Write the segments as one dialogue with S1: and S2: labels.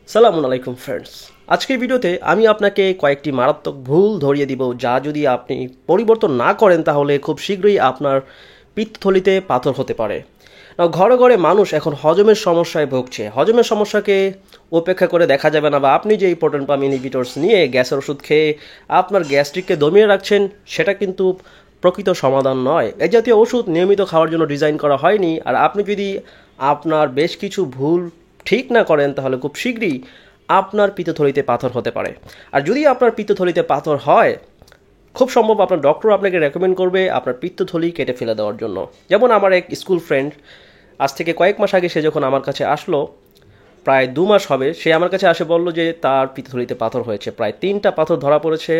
S1: সালামু আলাইকুম ফ্রেন্ডস। আজকের ভিডিওতে আমি আপনাকে কয়েকটি মারাত্মক ভুল ধরিয়ে দিব, যা যদি আপনি পরিবর্তন না করেন তাহলে খুব শীঘ্রই আপনার পিত্তথলিতে পাথর হতে পারে। ঘরে ঘরে মানুষ এখন হজমের সমস্যায় ভুগছে। হজমের সমস্যাকে উপেক্ষা করে দেখা যাবে না, বা আপনি যে প্রোটন পাম্প ইনহিবিটরস নিয়ে গ্যাসের ওষুধ খেয়ে আপনার গ্যাস্ট্রিককে দমিয়ে রাখছেন, সেটা কিন্তু প্রকৃত সমাধান নয়। এই জাতীয় ওষুধ নিয়মিত খাওয়ার জন্য ডিজাইন করা হয়নি। আর আপনি যদি আপনার বেশ কিছু ভুল ঠিক না করেন তাহলে খুব শীঘ্রই আপনার পিত্তথলিতে পাথর হতে পারে। আর যদি আপনার পিত্তথলিতে পাথর হয়, খুব সম্ভব আপনার ডক্টর আপনাকে রেকমেন্ড করবে আপনার পিত্তথলি কেটে ফেলে দেওয়ার জন্য। যেমন আমার এক স্কুল ফ্রেন্ড, আজ থেকে কয়েক মাস আগে সে যখন আমার কাছে আসলো, প্রায় 2 মাস হবে, সে আমার কাছে আসে বলল যে তার পিত্তথলিতে পাথর হয়েছে, প্রায় 3টা পাথর ধরা পড়েছে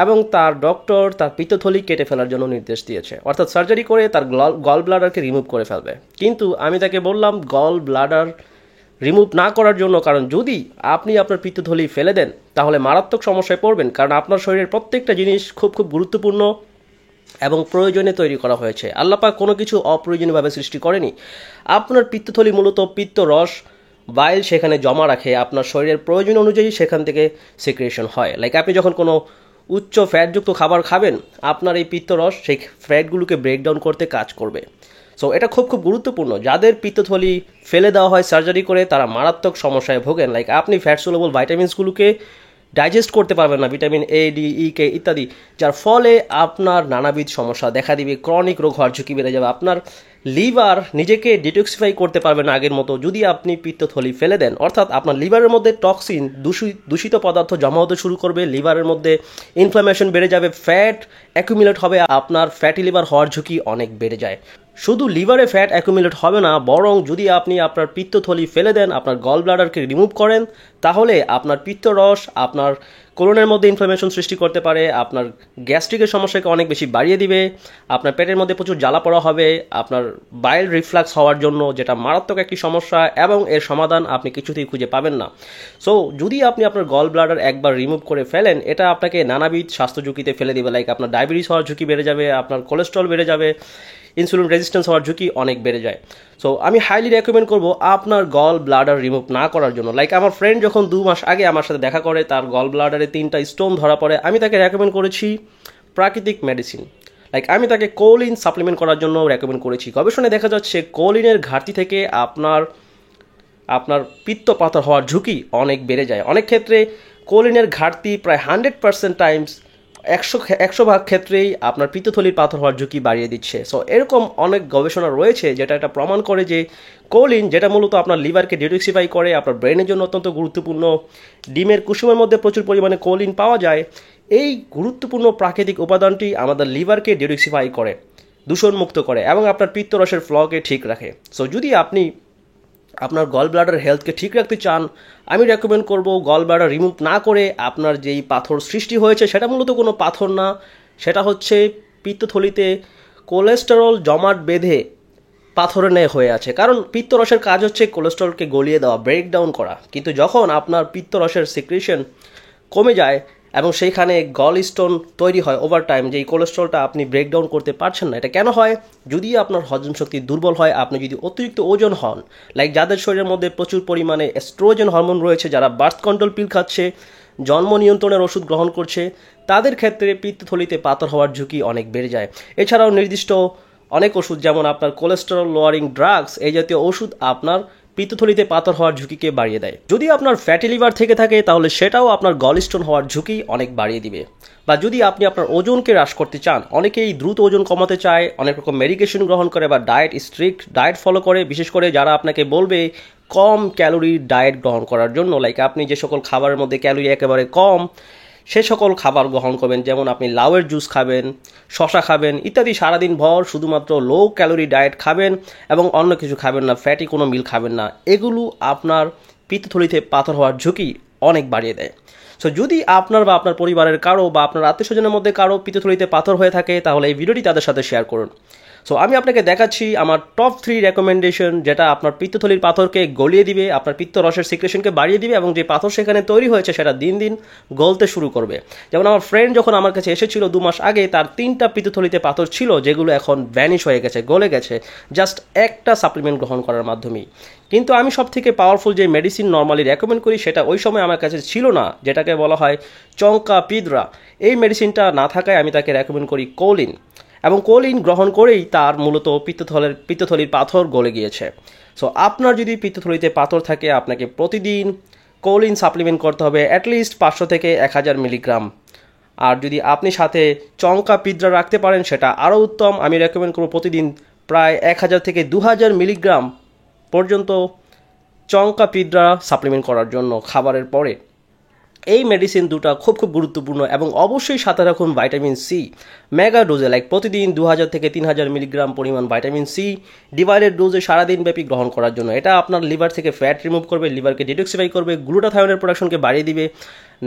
S1: এবং তার ডক্টর তার পিত্তথলি কেটে ফেলার জন্য নির্দেশ দিয়েছে, অর্থাৎ সার্জারি করে তার গল ব্লাডারকে রিমুভ করে ফেলবে। কিন্তু আমি তাকে বললাম গল ব্লাডার রিমুভ না করার জন্য, কারণ যদি আপনি আপনার পিত্তথলি ফেলে দেন তাহলে মারাত্মক সমস্যায় পড়বেন, কারণ আপনার শরীরের প্রত্যেকটা জিনিস খুব খুব গুরুত্বপূর্ণ এবং প্রয়োজনে তৈরি করা হয়েছে। আল্লাহ পাক কোনো কিছু অপ্রয়োজনীয়ভাবে সৃষ্টি করেনি। আপনার পিত্তথলি মূলত পিত্ত রস বাইল সেখানে জমা রাখে, আপনার শরীরের প্রয়োজন অনুযায়ী সেখান থেকে সিক্রেশন হয়। লাইক আপনি যখন কোনো উচ্চ ফ্যাটযুক্ত খাবার খাবেন, আপনার এই পিত্তরস সেই ফ্যাটগুলোকে ব্রেকডাউন করতে কাজ করবে। সো এটা খুব খুব গুরুত্বপূর্ণ। যাদের পিত্তথলি ফেলে দেওয়া হয় সার্জারি করে, তারা মারাত্মক সমস্যায় ভোগেন। লাইক আপনি ফ্যাট সোলেবল ভাইটামিনসগুলোকে ডাইজেস্ট করতে পারবেন না, ভিটামিন এ, ডি, ই, কে ইত্যাদি, যার ফলে আপনার নানাবিধ সমস্যা দেখা দিবে। ক্রনিক রোগ হওয়ার ঝুঁকি বেড়ে যাবে। আপনার লিভার নিজেকে ডিটক্সিফাই করতে পারবে না আগের মতো যদি আপনি পিত্তথলি ফেলে দেন, অর্থাৎ আপনার লিভারের মধ্যে টক্সিন, দূষিত পদার্থ জমা হতে শুরু করবে, লিভারের মধ্যে ইনফ্লামেশন বেড়ে যাবে, ফ্যাট অ্যাকুমুলেট হবে, আপনার ফ্যাটি লিভার হওয়ার ঝুঁকি অনেক বেড়ে যায়। শুধু লিভারে ফ্যাট অ্যাকুমুলেট হবে না, বরং যদি আপনি আপনার পিত্তথলি ফেলে দেন, আপনার গল ব্লাডারকে রিমুভ করেন, তাহলে আপনার পিত্তরস আপনার কোলনের মধ্যে ইনফ্লামেশন সৃষ্টি করতে পারে, আপনার গ্যাস্ট্রিকের সমস্যাকে অনেক বেশি বাড়িয়ে দিবে, আপনার পেটের মধ্যে প্রচুর জ্বালা পড়া হবে, আপনার বাইল রিফ্লাক্স হওয়ার জন্য, যেটা মারাত্মক একটি সমস্যা এবং এর সমাধান আপনি কিছুতেই খুঁজে পাবেন না। সো যদি আপনি আপনার গল ব্লাডার একবার রিমুভ করে ফেলেন, এটা আপনাকে নানাবিধ স্বাস্থ্য ঝুঁকিতে ফেলে দিবে। লাইক আপনার ডায়াবেটিস হওয়ার ঝুঁকি বেড়ে যাবে, আপনার কোলেস্ট্রল বেড়ে যাবে, ইনসুলিন রেজিস্ট্যান্স হওয়ার ঝুঁকি অনেক বেড়ে যায়। সো আমি হাইলি রেকমেন্ড করবো আপনার গল ব্লাডার রিমুভ না করার জন্য। লাইক আমার ফ্রেন্ড যখন 2 মাস আগে আমার সাথে দেখা করে, তার গল ব্লাডারে 3টা স্টোন ধরা পড়ে, আমি তাকে রেকমেন্ড করেছি প্রাকৃতিক মেডিসিন। লাইক আমি তাকে কোলিন সাপ্লিমেন্ট করার জন্য রেকমেন্ড করেছি। গবেষণায় দেখা যাচ্ছে কোলিনের ঘাটতি থেকে আপনার পিত্ত পাথর হওয়ার ঝুঁকি অনেক বেড়ে যায়। অনেক ক্ষেত্রে কোলিনের ঘাটতি প্রায় 100% টাইমস 100 ভাগ ক্ষেত্রেই আপনার পিত্তথলির পাথর হওয়ার ঝুঁকি বাড়িয়ে দিচ্ছে। সো এরকম অনেক গবেষণা রয়েছে যেটা এটা প্রমাণ করে যে কোলিন, যেটা মূলত আপনার লিভারকে ডিটক্সিফাই করে, আপনার ব্রেনের জন্য অত্যন্ত গুরুত্বপূর্ণ, ডিমের কুসুমের মধ্যে প্রচুর পরিমাণে কোলিন পাওয়া যায়, এই গুরুত্বপূর্ণ প্রাকৃতিক উপাদানটি আমাদের লিভারকে ডিটক্সিফাই করে, দূষণমুক্ত করে এবং আপনার পিত্তরসের ফ্লোকে ঠিক রাখে। সো যদি আপনি আপনার গল ব্লাডার হেলথকে ঠিক রাখতে চান, আমি রেকমেন্ড করব গল ব্লাডার রিমুভ না করে আপনার যেই পাথর সৃষ্টি হয়েছে সেটা মূলত কোনো পাথর না, সেটা হচ্ছে পিত্তথলিতে কোলেস্টেরল জমাট বেঁধে পাথরের ন্যায় হয়ে আছে। কারণ পিত্তরসের কাজ হচ্ছে কোলেস্টেরলকে গলিয়ে দেওয়া, ব্রেকডাউন করা। কিন্তু যখন আপনার পিত্তরসের সিক্রেশন কমে যায় এবং সেইখানে গল স্টোন তৈরি হয় ওভার টাইম, যে এই কোলেস্ট্রলটা আপনি ব্রেকডাউন করতে পারছেন না। এটা কেন হয়? যদি আপনার হজম শক্তি দুর্বল হয়, আপনি যদি অতিরিক্ত ওজন হন, লাইক যাদের শরীরের মধ্যে প্রচুর পরিমাণে এস্ট্রোজেন হরমোন রয়েছে, যারা বার্থ কন্ট্রোল পিল খাচ্ছে, জন্ম নিয়ন্ত্রণের ওষুধ গ্রহণ করছে, তাদের ক্ষেত্রে পিত্তথলিতে পাথর হওয়ার ঝুঁকি অনেক বেড়ে যায়। এছাড়াও নির্দিষ্ট অনেক ওষুধ, যেমন আপনার কোলেস্টেরল লোয়ারিং ড্রাগস, এই জাতীয় ওষুধ আপনার পিত্তথলিতে পাথর হওয়ার ঝুঁকিকে বাড়িয়ে দেয়। যদি আপনার ফ্যাটি লিভার থেকে থাকে তাহলে সেটাও আপনার গলস্টোন হওয়ার ঝুঁকি অনেক বাড়িয়ে দিবে। বা যদি আপনি আপনার ওজনকে হ্রাস করতে চান, অনেকেই দ্রুত ওজন কমাতে চায়, অনেক রকম মেডিকেশন গ্রহণ করে বা স্ট্রিক্ট ডায়েট ফলো করে, বিশেষ করে যারা আপনাকে বলবে কম ক্যালোরির ডায়েট গ্রহণ করার জন্য। লাইক আপনি যে সকল খাবারের মধ্যে ক্যালোরি একেবারে কম, সে সকল খাবার গ্রহণ করবেন, যেমন আপনি লাউয়ের জুস খাবেন, শশা খাবেন ইত্যাদি, সারাদিন ভর শুধুমাত্র লো ক্যালোরি ডায়েট খাবেন এবং অন্য কিছু খাবেন না, ফ্যাটি কোনো মিল খাবেন না। এগুলো আপনার পিত্তথলিতে পাথর হওয়ার ঝুঁকি অনেক বাড়িয়ে দেয়। সো যদি আপনার বা আপনার পরিবারের কারো বা আপনার আত্মীয় স্বজনের মধ্যে কারো পিত্তথলিতে পাথর হয়ে থাকে, তাহলে এই ভিডিওটি তাদের সাথে শেয়ার করুন। সো আমি আপনাকে দেখাচ্ছি আমার টপ 3 রেকমেন্ডেশন, যেটা আপনার পিত্তথলির পাথরকে গলিয়ে দিবে, আপনার পিত্ত রসের সিক্রেশনকে বাড়িয়ে দিবে, এবং যে পাথর সেখানে তৈরি হয়েছে সেটা দিন দিন গলতে শুরু করবে। যেমন আমার ফ্রেন্ড যখন আমার কাছে এসেছিল 2 মাস আগে, তার 3টা পিত্তথলিতে পাথর ছিল যেগুলো এখন ভ্যানিশ হয়ে গেছে, গলে গেছে, জাস্ট একটা সাপ্লিমেন্ট গ্রহণ করার মাধ্যমেই। কিন্তু আমি সব থেকে পাওয়ারফুল যে মেডিসিন নর্মালি রেকমেন্ড করি সেটা ওই সময় আমার কাছে ছিল না, যেটাকে বলা হয় চঙ্কা পিদ্রা। এই মেডিসিনটা না থাকায় আমি তাকে রেকমেন্ড করি কোলিন, এবং কোলিন গ্রহণ করেই তার মূলত পিত্তথলির পাথর গলে গিয়েছে। সো আপনার যদি পিত্তথলিতে পাথর থাকে, আপনাকে প্রতিদিন কোলিন সাপ্লিমেন্ট করতে হবে অ্যাটলিস্ট 500 থেকে 1000 মিলিগ্রাম। আর যদি আপনি সাথে চঙ্কা পিদ্রা রাখতে পারেন সেটা আরও উত্তম। আমি রেকমেন্ড করব প্রতিদিন প্রায় 1000 থেকে 2000 মিলিগ্রাম পর্যন্ত চঙ্কা পিদ্রা সাপ্লিমেন্ট করার জন্য খাবারের পরে। এই মেডিসিন দুটো খুব গুরুত্বপূর্ণ, এবং অবশ্যই সাথে রাখুন ভাইটামিন সি মেগা ডোজে, লাইক প্রতিদিন 2000 থেকে 3000 মিলিগ্রাম পরিমাণ ভাইটামিন সি ডিভাইডেড ডোজে সারাদিন ব্যাপী গ্রহণ করার জন্য। এটা আপনার লিভার থেকে ফ্যাট রিমুভ করবে, লিভারকে ডিটক্সিফাই করবে, গ্লুটাথায়োনের প্রোডাকশনকে বাড়িয়ে দিবে।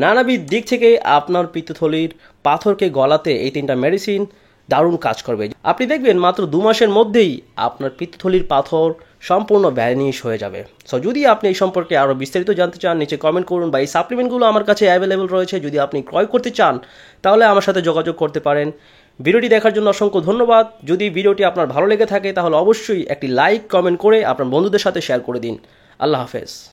S1: নানাবিধ দিক থেকে আপনার পিত্তথলির পাথরকে গলাতে এই 3টা মেডিসিন দারুণ কাজ করবে। আপনি দেখবেন মাত্র 2 মাসের মধ্যেই আপনার পিত্তথলির পাথর সম্পূর্ণ ভ্যানিশ হয়ে যাবে। সো যদি আপনি এই সম্পর্কে আরও বিস্তারিত জানতে চান, নিচে কমেন্ট করুন, বা এই সাপ্লিমেন্টগুলো আমার কাছে অ্যাভেলেবল রয়েছে, যদি আপনি ক্রয় করতে চান তাহলে আমার সাথে যোগাযোগ করতে পারেন। ভিডিওটি দেখার জন্য অসংখ্য ধন্যবাদ। যদি ভিডিওটি আপনার ভালো লেগে থাকে তাহলে অবশ্যই একটি লাইক কমেন্ট করে আপনার বন্ধুদের সাথে শেয়ার করে দিন। আল্লাহ হাফেজ।